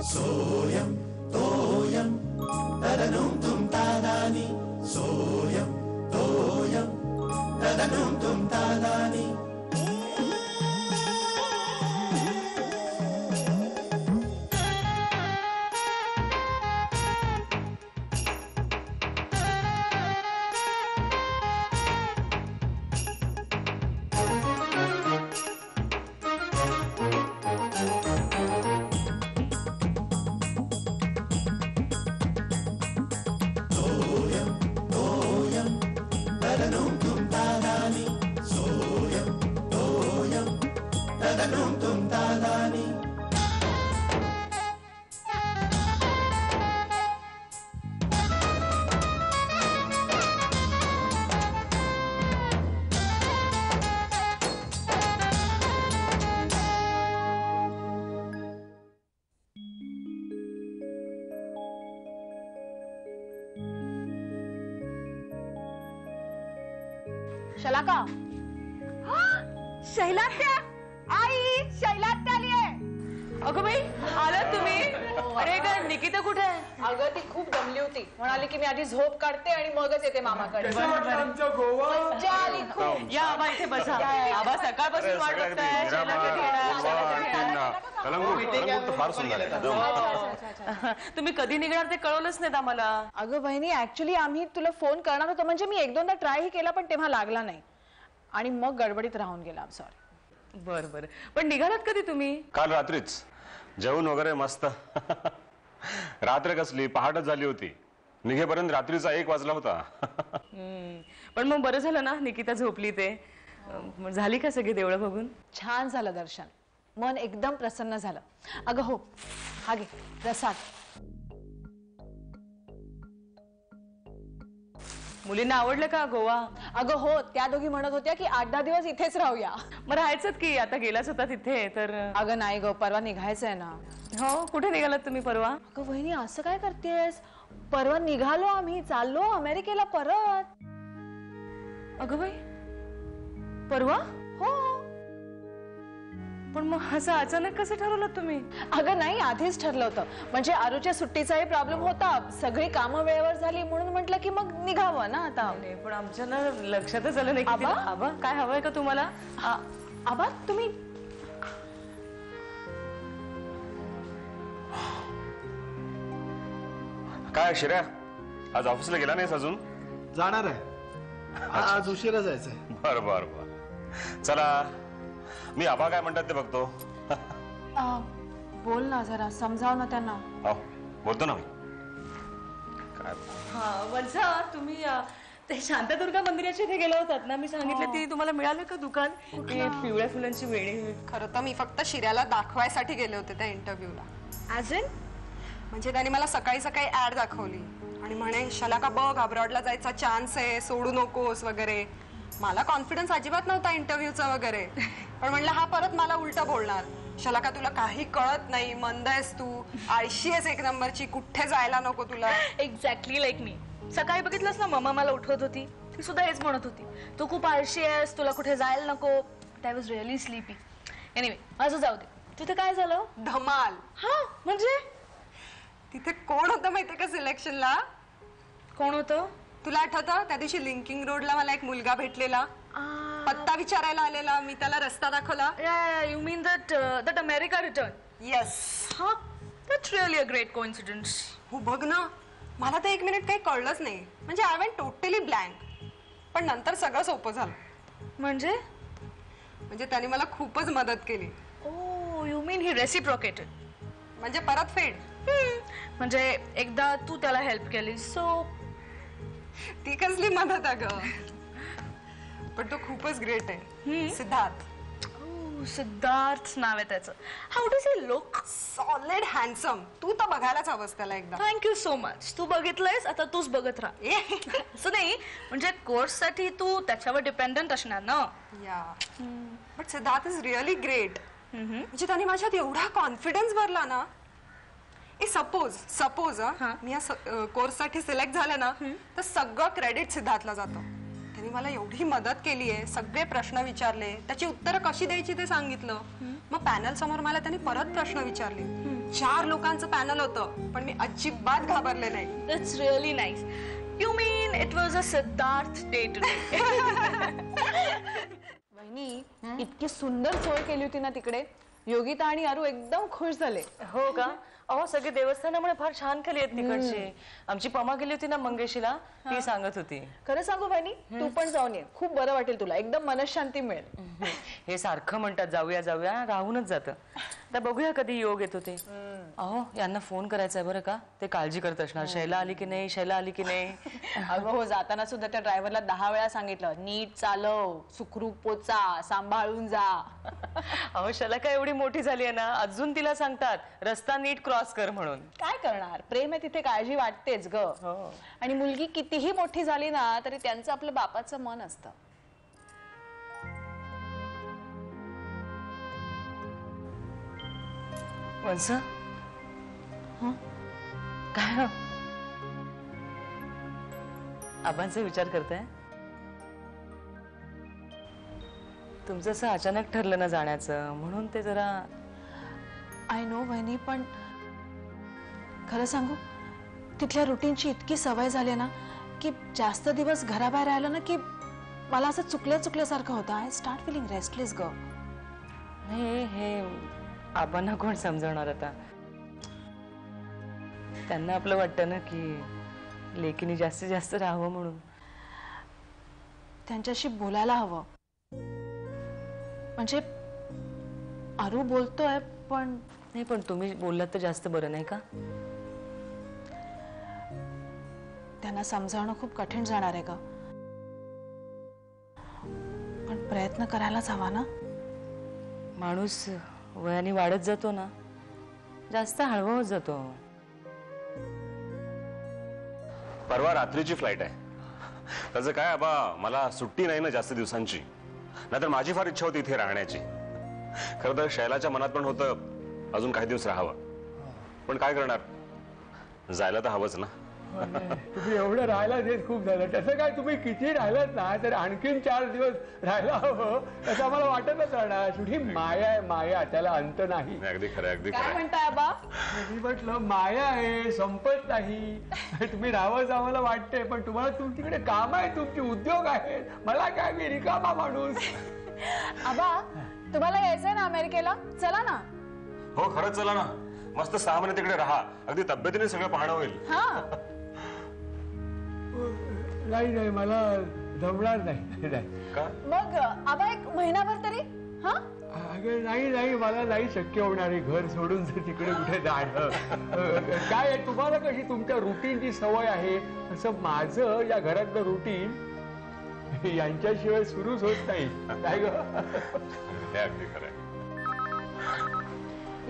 सोयम तोयम तदनुम तुम तादानी सोयम तोयम तदनुम तुम तादानी शलाका शैलात्या आई शैलात्या आली आहे. अगं बाई आलात तुम्ही. अरे काय निकिता कुठे आहे? अगं ती खूप दमली होती, म्हणाली की मी आधी झोप काढते आणि मगच येते मामाकडे. मज्जा आली खूप. या आबा इथे बसा. आबा सकाळपासून वाट बघताय. तुम्ही कधी निघणार ते कळवलंच नाहीत आम्हाला. अगं बहिणी ऍक्च्युली आम्ही तुला फोन करणार होतो, म्हणजे मी एक दोनदा ट्रायही केला पण तेव्हा लागला नाही आणि मग गडबडीत राहून गेला. सॉरी. बर बर. पण निघालात कधी तुम्ही? काल रात्रीच जेवण वगैरे मस्त. रात्र कसली पहाटच झाली होती. निघेपर्यंत रात्रीचा 1 वाजला होता. पण मग बरं झालं ना निकिता झोपली ते. झाली का सगळी देवळं बघून? छान झालं दर्शन, मन एकदम प्रसन्न झालं. अगं हो, हा घे प्रसाद. मुलींना आवडलं का गोवा? अगं हो, त्या दोघी म्हणत होत्या की 8-10 दिवस इथेच राहूया. मग राहायचं की, आता गेलाच होता तिथे तर. अगं नाही ग, परवा निघायचंय ना. हो, कुठे निघालात तुम्ही परवा? अगं वहिनी असं काय करतेस? परवा निघालो आम्ही, चाललो अमेरिकेला परत. अगं बाई परवा? हो. पण मग असं अचानक कसं ठरवलं तुम्ही? अगं नाही, आधीच ठरलं होतं. म्हणजे आरूच्या सुट्टीचाही प्रॉब्लेम होता, सगळी कामं वेळेवर झाली म्हणून म्हटलं की मग निघावं ना आता. नाही पण आमच्या ना लक्षातच आलं नाही. आबा? आबा काय हवंय का तुम्हाला? आबा तुम्ही काय श्रेया, आज ऑफिसला गेला नाहीस अजून? जाणार आहे, आज उशिरा जायचंय. बर बर बर. चला मी आबा काय म्हणतात ते बघतो. बोल ना जरा, समजाव ना त्यांना. हो बोलतो ना मी. काय वंशा तुम्ही ते शांतादुर्गा मंदिराच्या इथे गेला होतात ना, मी सांगितलं ती तुम्हाला मिळालं का दुकान? पिवळ्या फुलांची वेणी. खरं तर मी फक्त शिर्याला दाखवायसाठी गेले होते त्या इंटरव्ह्यूला. ॲज इन म्हणजे त्यांनी मला सकाळी सकाळी ऍड दाखवली आणि म्हणे शलाका बघ, अब्रॉडला जायचा चान्स आहे, सोडू नकोस वगैरे. मला कॉन्फिडन्स अजिबात नव्हता इंटरव्ह्यूचा वगैरे, पण म्हणलं हा परत मला उलट बोलणार. शलाका तुला काही कळत नाही, मंद आहेस तू, आळशी आहेस एक नंबरची, कुठे जायला नको तुला. एक्झॅक्टली लाईक मी. सकाळी बघितलंस ना, मम्मा मला उठवत होती, ती सुद्धा हेच म्हणत होती, तू खूप आळशी आहेस, तुला कुठे जायला नको. I was really sleepy. Anyway माझं जाऊ दे. तिथे काय झालं? धमाल. हा म्हणजे तिथे कोण होतं माहितीये का सिलेक्शनला? कोण होतं? तुला आठवतं त्या दिवशी लिंकिंग रोडला मला एक मुलगा भेटलेला, पत्ता विचारायला आलेला, मी त्याला रस्ता दाखवला. You mean that America return? Yes. हा, that's really a great coincidence. हो बघ ना, मला तर 1 मिनिट काही कळलंच नाही. म्हणजे आय वेंट टोटली ब्लँक. पण नंतर सगळं सोपं झालं. म्हणजे त्याने मला खूपच मदत केली. ओ यू मीन ही रेसिप्रोकेटेड? म्हणजे परत फेड. म्हणजे एकदा तू त्याला हेल्प केली, सो ती कसली मदत अगं. पण तो खूपच ग्रेट आहे. सिद्धार्थ. सिद्धार्थ नाव आहे त्याचं. How does he look? Solid handsome. तू तर बघायलाच हवंस त्याला एकदा. Thank you so much. तू बघितलंयस, आता तूच बघत राहा. असं नाही, म्हणजे कोर्स साठी तू त्याच्यावर डिपेंडंट असणार ना. या but Siddharth is really great. म्हणजे त्याने माझ्यात एवढा कॉन्फिडन्स भरला ना. सपोज मी या कोर्स साठी सिलेक्ट झालं ना, तर सगळं क्रेडिट सिद्धार्थला जातं. त्यांनी मला एवढी मदत केली आहे, सगळे प्रश्न विचारले, त्याची उत्तरं कशी द्यायची ते सांगितलं. मग पॅनल समोर मला त्यांनी परत प्रश्न विचारले. 4 लोकांचं पॅनल होतं, पण मी अजिबात घाबरले नाही. That's really nice. You mean it was a Siddharth day today? वहिनी इतकी सुंदर सोय केली होती ना तिकडे, योगिता आणि अरू एकदम खुश झाले. हो का? अहो सगळे देवस्थानामुळे फार छान केली आहेत तिकडची. आमची पमा गेली होती ना मंगेशीला, ती सांगत होती. खरं सांगू वहिनी, तू पण जाऊन ये, खूप बरं वाटेल तुला, एकदम मनशांती मिळेल. हे सारखं म्हणतात जाऊया जाऊया, राहूनच जातं. तर बघूया कधी योग येतो ते. अहो यांना फोन करायचा आहे बरं का, ते काळजी करत असणार. शैला आली की नाही, शैला आली की नाही. अगं हो, जाताना सुद्धा त्या ड्रायव्हरला 10 वेळा सांगितलं, नीट चालव, सुखरूप पोचा, सांभाळून जा. अहो शैला काय एवढी मोठी झाली आहे ना, अजून तिला सांगतात रस्ता नीट क्रॉस कर म्हणून. काय करणार, प्रेम आहे तिथे काळजी वाटतेच ग. आणि मुलगी कितीही मोठी झाली ना तरी त्यांचं आपलं बापाचं मन असतं. वंस काय आबांचा विचार करताय? तुमचं असं अचानक ठरलं ना जाण्याचं, म्हणून ते जरा. आय नो वहिनी, पण खरं सांगू, तिथल्या रुटीनची इतकी सवय झाली ना की जास्त दिवस घराबाहेर राहिलं ना की मला असं चुकल्यासारखं होतं. आय स्टार्ट फिलिंग रेस्टलेस ग. नाही, हे आबांना कोण समजवणार आता. त्यांना आपलं वाटतं ना की लेकीने जास्तीत जास्त राहावं म्हणून. त्यांच्याशी बोलायला हवं. म्हणजे अरू बोलतोय पण. नाही, पण तुम्ही बोललात तर जास्त बरं नाही का? त्यांना समजावणं खूप कठीण जाणार आहे का, पण प्रयत्न करायलाच हवा ना. माणूस वयाने वाढत जातो ना, जास्त हळवा होत जातो. परवा रात्रीची फ्लाईट आहे. त्याचं काय आबा, मला सुट्टी नाही ना जास्त दिवसांची, नाहीतर माझी फार इच्छा होती इथे राहण्याची. खरं तर शैलाच्या मनात पण होतं अजून काही दिवस राहावं, पण काय करणार, जायला तर हवंच ना. तुम्ही एवढं राहायला देत खूप झालं. तसं काय तुम्ही किती राहिलात ना तर आणखीन 4 दिवस राहायला हवं असं आम्हाला वाटतच राहणार. शेवटी माया आहे, माया, त्याला अंत नाही. अगदी खरं, अगदी काय खरं. म्हणताय बा? मी म्हटलं माया आहे, संपत नाही. तुम्ही राहावंच आम्हाला वाटतंय, पण तुम्हाला तुमच्याकडे काम आहे, तुमचे उद्योग आहेत. मला काय, मी रिकामा माणूस. आबा, तुम्हाला यायचंय ना अमेरिकेला, चला ना. हो खरंच, चला ना. मस्त 6 महिने तिकडे राहा, अगदी तब्येतीने सगळं पाहणं होईल. हा, नाही, मला जमणार नाही. का? मग आबा 1 महिनाभर तरी. हा, अगं नाही, मला नाही शक्य होणार आहे घर सोडून तिकडे कुठे जाणं. काय आहे, तुम्हाला कशी तुमच्या रुटीनची सवय आहे, असं माझं या घरातलं रुटीन यांच्याशिवाय सुरूच होत नाही. काय ग? हे अगदी खरं.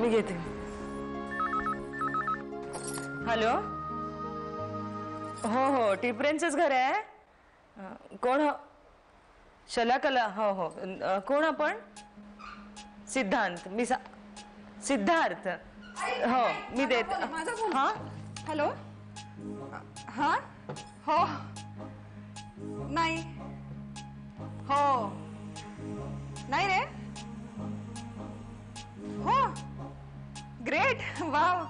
मी घेते. हॅलो. हो, टिपरेंचंच घर आहे. कोण? शलाकला. हो, कोण आपण? सिद्धांत. सिद्धार्थ. हो, मी देत. हा, हॅलो. हा, हो, नाही, हो, नाही रे. हो, ग्रेट, वाव.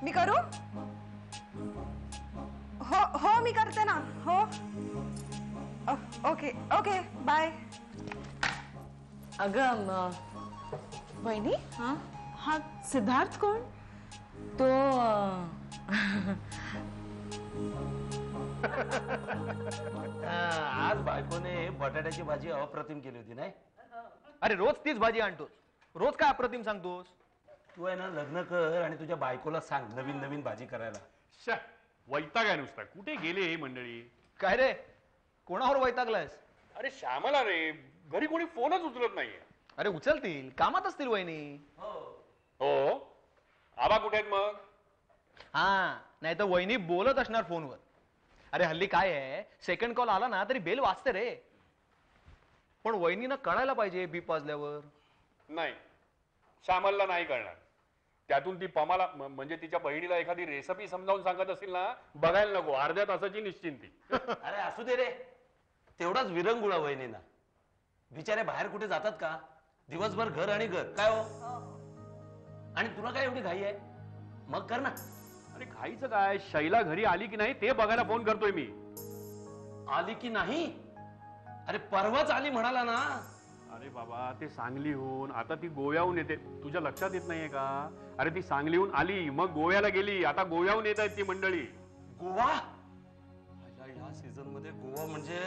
मी करू? हो, मी करते ना. हो, ओके, बाय. अगं वहिनी, हा सिद्धार्थ कोण? तो आज बायकोने बटाट्याची भाजी अप्रतिम केली होती नाही? अरे रोज तीच भाजी आणतोस, रोज काय अप्रतिम सांगतोस? तू आहे ना, लग्न कर आणि तुझ्या बायकोला सांग नवीन नवीन भाजी करायला. वैताग आहे नुसता. कुठे गेले ही मंडळी? काय रे, कोणावर वैतागलायस? अरे श्यामला रे, घरी कोणी फोनच उचलत नाहीये. अरे उचलतील, कामात असतील वहिनी. हो, आबा कुठे आहेत मग? हा, नाही तर वहिनी बोलत असणार फोनवर. अरे हल्ली काय आहे, सेकंड कॉल आला ना तरी बेल वाजते रे. पण वहिनीनं कळायला पाहिजे बीप वाजल्यावर. नाही, श्यामलला नाही कळणार. त्यातून ती पमाला म्हणजे तिच्या बहिणीला एखादी रेसिपी समजावून सांगत असेल ना, बघायला नको. अर्ध्या तासाची निश्चिंती. अरे असू दे रे, तेवढाच विरंगुळा वहिनीना. बिचारे बाहेर कुठे जातात का? दिवसभर घर आणि घर काय हो. आणि तुला काय एवढी घाई आहे? मग कर ना. अरे घाईचं काय, शैला घरी आली की नाही ते बघायला फोन करतोय मी. आली की नाही? अरे परवाच आली म्हणाला ना. अरे बाबा, ते सांगलीहून आता ती गोव्याहून येते. तुझ्या लक्षात येत नाहीये का? अरे ती सांगलीहून आली, मग गोव्याला गेली, आता गोव्याहून येत आहेत ती मंडळी. गोवा? ह्या सीझन मध्ये गोवा म्हणजे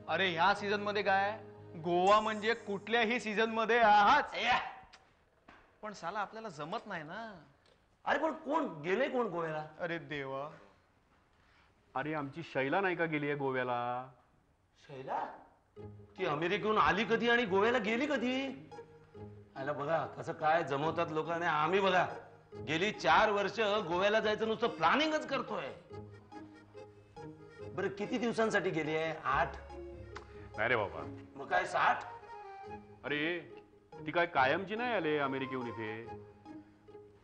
अरे ह्या सीझन मध्ये काय, गोवा म्हणजे कुठल्याही सीझन मध्ये आहात. पण साला आपल्याला जमत नाही ना. अरे पण कोण गेले, कोण गोव्याला? अरे देवा. अरे आमची शैला नाही का गेली आहे गोव्याला? शैला? ती अमेरिकेहून आली कधी आणि गोव्याला गेली कधी? आला बघा कसं काय जमवतात लोकांनी. आम्ही बघा गेली 4 वर्ष गोव्याला जायचं नुसतं प्लॅनिंगच करतोय. बरं किती दिवसांसाठी गेली आहे? 8? नाही रे बाबा. मग काय 60? अरे ती काय कायमची नाही आले अमेरिकेहून इथे.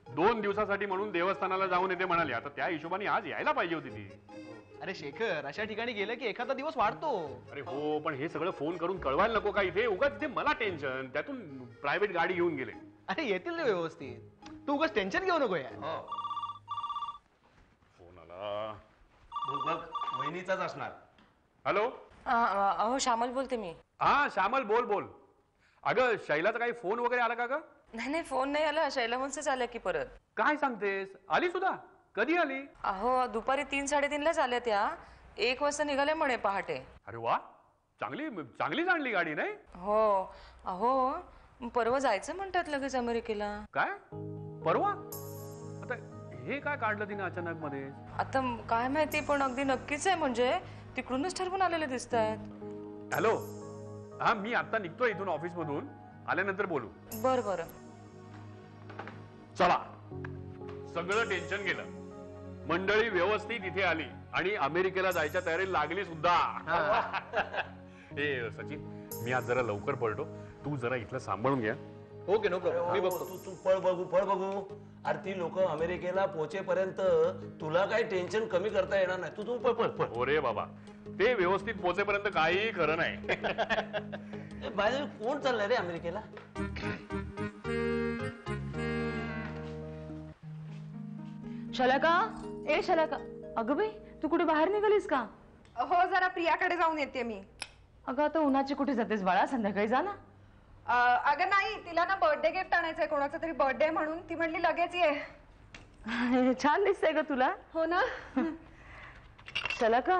2 दिवसासाठी म्हणून देवस्थानाला जाऊन येते म्हणाली. आता त्या हिशोबाने आज यायला पाहिजे होती ती. अरे शेखर, अशा ठिकाणी गेलं की एखादा दिवस वाढतो. अरे हो, पण हे सगळं फोन करून कळवायला नको का इथे? उगाच इथे मला टेन्शन. त्यातून प्रायव्हेट गाडी घेऊन गेले. अरे येतील ना व्यवस्थित, तू उगाच टेन्शन घेऊ नको यार. फोन आला. बघ वहिनीचाच असणार. हॅलो. अहो श्यामल बोलते मी. हा श्यामल, बोल बोल. अगं शैलाचा काही फोन वगैरे आला का ग? नाही फोन नाही आला. शैलावंशच आल्या की परत. काय सांगतेस? आली सुद्धा? कधी आली? अहो दुपारी 3-3:30लाच आल्या त्या. 1 वाजता निघाल्या म्हणे पहाटे. अरे वा, चांगली जाणली गाडी नाही? हो. अहो परवा जायचं म्हणतात लगेच अमेरिकेला. काय परवा? आता हे काय काढलं तिने अचानक मध्ये? आता काय माहिती, पण अगदी नक्कीच आहे. म्हणजे तिकडूनच ठरवून आलेले दिसत आहेत. हॅलो. हा मी आता निघतोय इथून ऑफिस मधून. आल्यानंतर बोलू. बरं. चला, सगळं टेन्शन गेलं. मंडळी व्यवस्थित इथे आली आणि अमेरिकेला जायच्या तयारी लागली सुद्धा. ए सचिन, मी आज जरा लवकर पडतो. तू जरा इथलं सांभाळून घ्या. ओके नो प्रॉब्लेम, मी बघतो. तू पळ बघू. अरे ती लोक अमेरिकेला पोहोचेपर्यंत तुला काही टेन्शन कमी करता येणार नाही. तू पळ. हो रे बाबा, ते व्यवस्थित पोहोचेपर्यंत काही खरं नाही. बाय कोण चाललंय रे अमेरिकेला? शलाका, ए शलाका. अगं बाई, तू कुठे बाहेर निघालीस का? हो जरा प्रियाकडे जाऊन येते मी. अगं आता उन्हाची कुठे जातेस बाळा? संध्याकाळी जा ना. अगं नाही, तिला ना बर्थडे गिफ्ट आणायचंय, कोणाचा तरी बर्थडे म्हणून. ती म्हणली लगेच ये. छान दिसतंय ग तुला. हो ना. शलाका,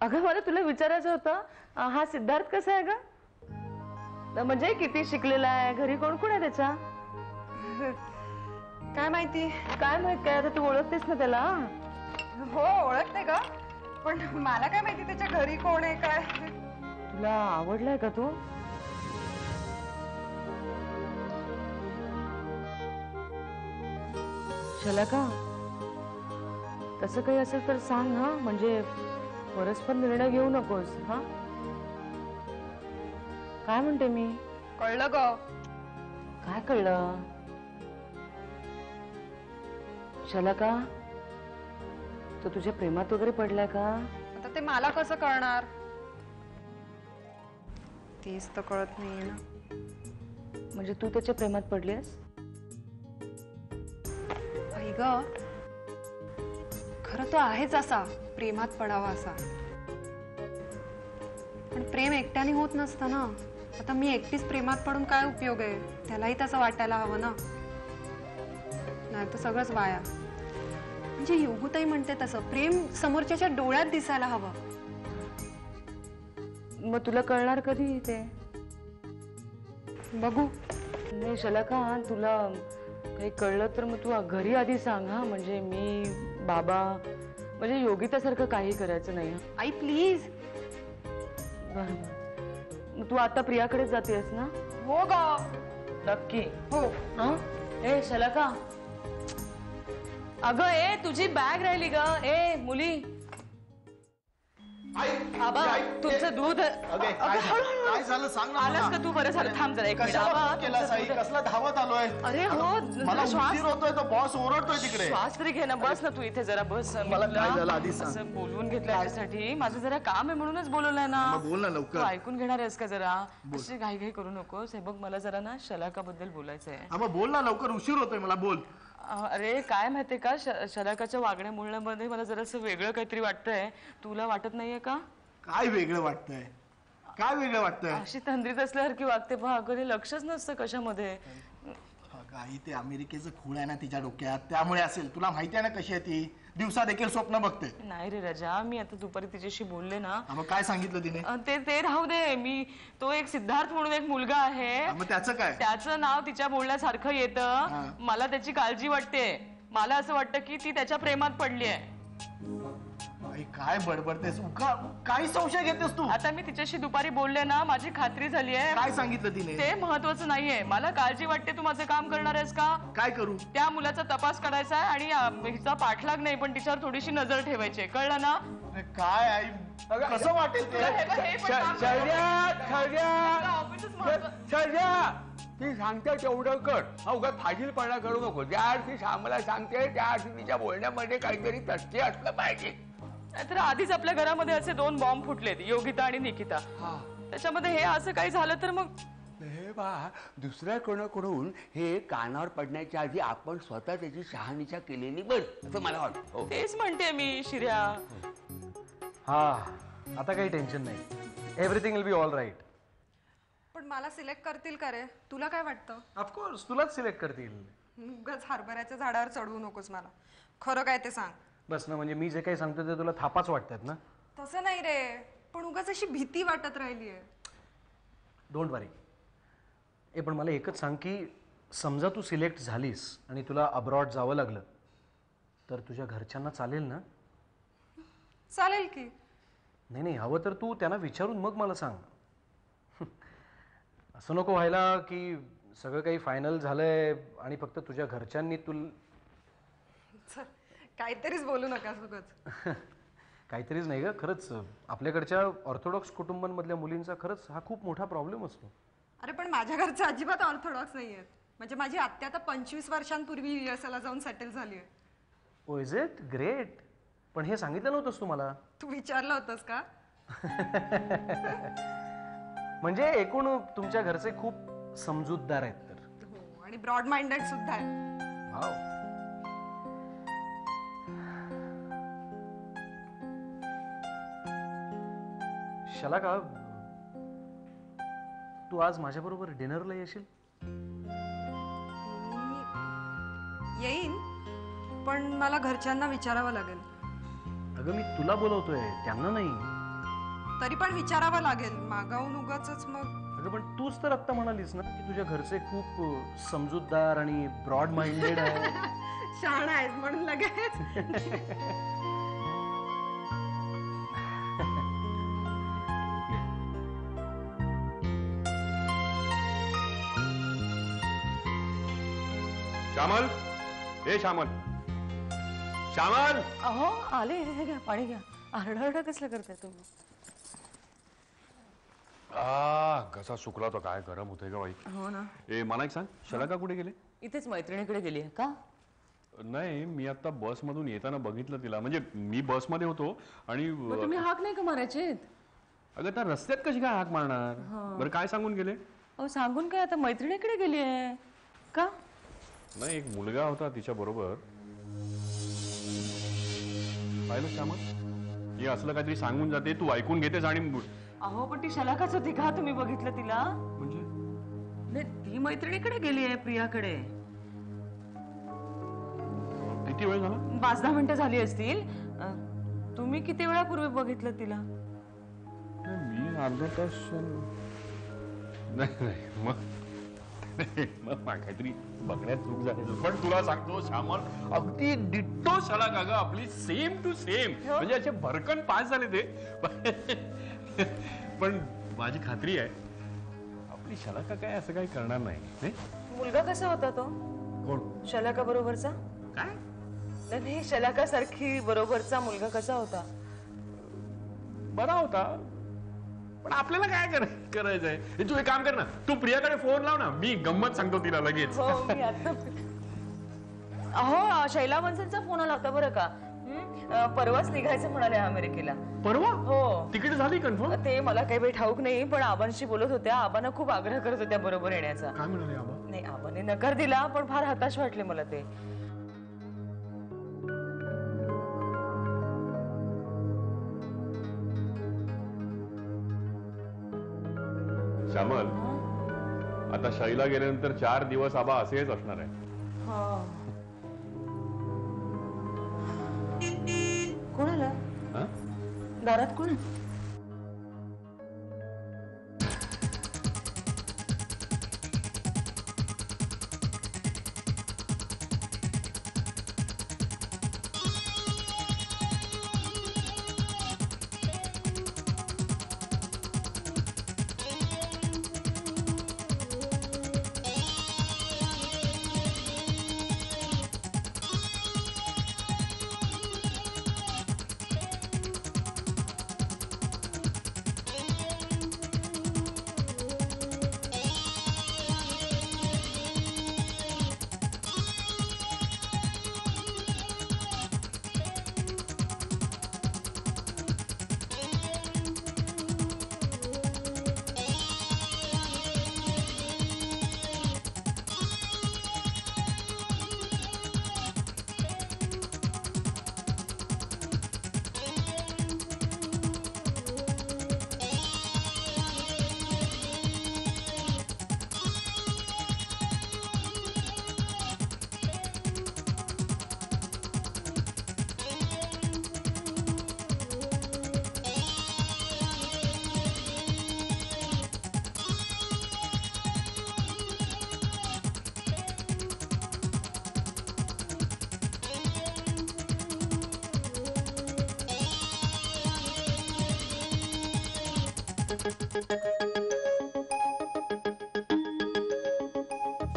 अगं मला तुला विचारायचं होतं, हा सिद्धार्थ कसा आहे ग? म्हणजे किती शिकलेला आहे? घरी कोण कोण आहे त्याचा? काय माहिती. काय माहित काय, आता तू ओळखतेस ना त्याला? हो ओळखते ग, पण मला काय माहिती त्याच्या घरी कोण आहे काय. तुला आवडलाय का तो? शलाका, तसं काही असेल तर सांग हा. म्हणजे परस्पर निर्णय घेऊ नकोस. हा काय म्हणते मी? कळलं ग. काय कळलं? शलाका, तो तुझ्या प्रेमात वगैरे पडलाय का? आता ते मला कसं कळणार? तेच तर कळत नाहीये ना. म्हणजे तू त्याच्या प्रेमात पडलीस? आई ग, खरं तो आहेच असा प्रेमात पडावा असा. पण प्रेम एकट्याने होत नसतं ना. आता मी एकटीच प्रेमात पडून काय उपयोग आहे? त्यालाही तसं वाटायला हवं ना, नाही तर सगळंच वाया. म्हणजे योगूताई म्हणते तसं प्रेम समोरच्याच्या डोळ्यात दिसायला हवं. मग तुला कळणार कधी ते? बघू. नाही शलाका, तुला काही कळलं तर मग तू घरी आधी सांग हा. म्हणजे मी, बाबा, म्हणजे योगितासारखं काही करायचं नाही. आई प्लीज. बरोबर. मग तू आता प्रियाकडे जातेस ना? हो ग. नक्की? हो. हा. ए शलाका, अगं ए तुझी बॅग राहिली ग. ए मुली. आबा तुमचं दूध अगे, काय झालं सांग ना आलास मला. का तू? बरं झालं, थांब जरा एक मिनिट. कशाला आबा, फोन केला साई? तुमचं दूध- कसला धावत आलोय? अरे हो, मला श्वास उशीर होतोय, तो बॉस ओरडतोय तिकडे. श्वास तरी घे ना, बस ना तू इथे जरा बस. मला काय झालं आधी सांग. असं बोलवून घेतलं याच्यासाठी, माझं जरा काम आहे म्हणूनच बोलवलंय ना. मग बोल ना तू लवकर. ऐकून घेणार आहेस का जरा? अशी घाई घाई करू नकोस. हे बघ, मला जरा ना शलाका बद्दल बोलायचं आहे. हा, मग बोल ना लवकर, उशीर होतोय मला, बोल. अरे काय माहितीये का, शलाकाच्या वागण्या बोलण्यामध्ये मला जरासं वेगळं काहीतरी वाटतंय. तुला वाटत नाहीये का? काय वेगळं वाटतंय? काय वेगळं वाटतंय? अशी तंद्रीत असल्यासारखी वागते बघ, कधी लक्षच नसतं कशामध्ये. काही ते अमेरिकेचं खूळ आहे ना तिच्या डोक्यात, त्यामुळे असेल. तुला माहिती आहे ना कशी आहे ती, दिवसा देखील स्वप्न बघते. नाही रे राजा, मी आता दुपारी तिच्याशी बोलले ना. मग काय सांगितलं तिने? ते राहू दे. तो एक सिद्धार्थ म्हणून एक मुलगा आहे, मग त्याचं काय? त्याचं नाव तिच्या बोलण्यासारखं येतं. मला त्याची काळजी वाटते. मला असं वाटतं की ती त्याच्या प्रेमात पडली आहे. काय बडबडतेस? काही संशय घेतेस तू? आता मी तिच्याशी दुपारी बोलले ना, माझी खात्री झाली आहे. काय सांगितलं तिने? ते महत्वाचं नाहीये. मला काळजी वाटते. तू माझं काम करणार आहेस का? काय करू? त्या मुलाचा तपास करायचा आहे आणि हिचा पाठलाग नाही, पण तिच्यावर थोडीशी नजर ठेवायची. कळलं ना? काय आई, कसं वाटेल ते? ती सांगते तेवढं कर. हा उगाच फाजीलपणा करू नको. ज्या अर्थी श्यामला सांगते त्या अर्थी तिच्या बोलण्यामध्ये काहीतरी तथ्य असलं पाहिजे. तर आधीच आपल्या घरामध्ये असे 2 बॉम्ब फुटलेत, योगिता आणि निकिता. त्याच्यामध्ये हे असं काही झालं तर मग हे बा, दुसऱ्या कोणाकडून हे कानावर पडण्याच्या आधी आपण स्वतः त्याची शहानिशा केलेली बरं, असं मला वाटतं. तेच म्हणते मी, शिर्या. हा, आता काही टेन्शन नाही. Everything will be all right. पण मला सिलेक्ट करतील का रे? तुला काय वाटतं? ऑफकोर्स तुलाच सिलेक्ट करतील. उगाच हरभऱ्याच्या झाडावर चढवू नकोस मला. खरं काय ते सांग. बस ना, म्हणजे मी जे काही सांगतो ते तुला थापाच वाटतात ना? तसं नाही रे, पण उगाच अशी भीती वाटत राहिलीये. डोंट वरी. पण मला एकच सांग की समजा तू सिलेक्ट झालीस आणि तुला अब्रॉड जावं लागलं तर तुझ्या घरच्यांना चालेल ना? चालेल की. नाही, हवं तर तू त्यांना विचारून मग मला सांग. असं नको व्हायला की सगळं काही फायनल झालंय आणि फक्त तुझ्या घरच्यांनी काहीतरीच बोलू नका उगाच. काहीतरीच नाही ग, खरंच आपल्याकडच्या ऑर्थोडॉक्स कुटुंबांमधल्या मुलींचा खरंच हा खूप मोठा प्रॉब्लेम असतो. अरे पण माझ्या घरचे अजिबात ऑर्थोडॉक्स नाहीयेत. म्हणजे माझी आत्या आता 25 वर्षांपूर्वी US ला जाऊन सेटल झाली आहे. Oh is it? ग्रेट. पण हे सांगितलं नव्हतंस तू मला. तू विचारलं होतंस का? म्हणजे एकूण तुमच्या घरचे खूप समजूतदार आहेत तर. हो, आणि ब्रॉड माइंडेड सुद्धा आहे. वाव. शलाका, तू आज माझ्याबरोबर डिनरला येशील? येईन, पण मला घरच्यांना विचारावं लागेल. अगं मी तुला बोलवतोय, त्यांना नाही. तरी पण विचारावं लागेल. मागावून उगाचच मग. अगं पण तूच तर आत्ता म्हणालीस ना की तुझ्या घरचे खूप समजूतदार आणि ब्रॉड माइंडेड आहे. शहाणा आहेस म्हणून लगेच. श्यामल, हे श्यामल, श्यामल. अहो आले, हे घ्या, पाणी घ्या. आरडाओरडा कसला करताय तुम्ही? घसा सुकला तो, काय गरम होतंय का बाई. हो ना. मला एक सांग, शलाका कुठे गेले? इथेच मैत्रिणीकडे गेली आहे का? नाही, मी आता बस मधून येताना बघितलं तिला. म्हणजे मी बस मध्ये होतो आणि तुम्ही हाक नाही का मारायचे? अगं त्या रस्त्यात कशी काय हाक मारणार? बरं काय सांगून गेले? अहो सांगून काय, आता मैत्रिणीकडे गेली आहे का? नाही, एक मुलगा होता तिच्या बरोबर. पाहिलं श्यामल, हे असलं काहीतरी सांगून जाते, तू ऐकून घेतेस आणि. अहो पण ती शलाकाच होती का? तुम्ही बघितलं तिला? म्हणजे ती मैत्रिणीकडे गेली आहे, प्रियाकडे. किती वेळ झाला? 5-10 मिनिटं झाली असतील. तुम्ही किती वेळापूर्वी बघितलं तिला? मी अर्धा तास. नाही मग काहीतरी बघण्यात चूक झाली. पण तुला सांगतो श्यामल, अगदी डिट्टो शलाका ग आपली, सेम टू सेम. म्हणजे असे भरकन पास झाले ते. पण माझी खात्री आहे आपली शलाका काय असं काही करणार नाही. मुलगा कसा होता तो? कोण? शलाका बरोबरचा? काय? नाही, शलाका सारखी बरोबरचा मुलगा कसा होता? बरा होता, पण आपल्याला काय करायचंय? तू एक काम कर ना, तू प्रियाकडे फोन लाव ना, मी गंमत सांगतो तिला लगेच. अहो शैला वंशनचा फोन आला होता बरं का. परवाच निघायचं म्हणाले अमेरिकेला. परवा? हो. तिकीट झाली कन्फर्म? ते मला काही वेळ ठाऊक नाही, पण आबांशी बोलत होत्या. आबांना खूप आग्रह करत होत्या बरोबर येण्याचा. काय म्हणाले आबा? नाही, आबाने नकार दिला, पण फार हताश वाटले मला ते. श्यामल, आता शैला गेल्यानंतर 4 दिवस आबा असेच असणार आहे. कोण आलं? हा? दारात कोण?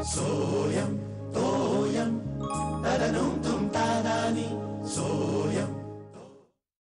सोयम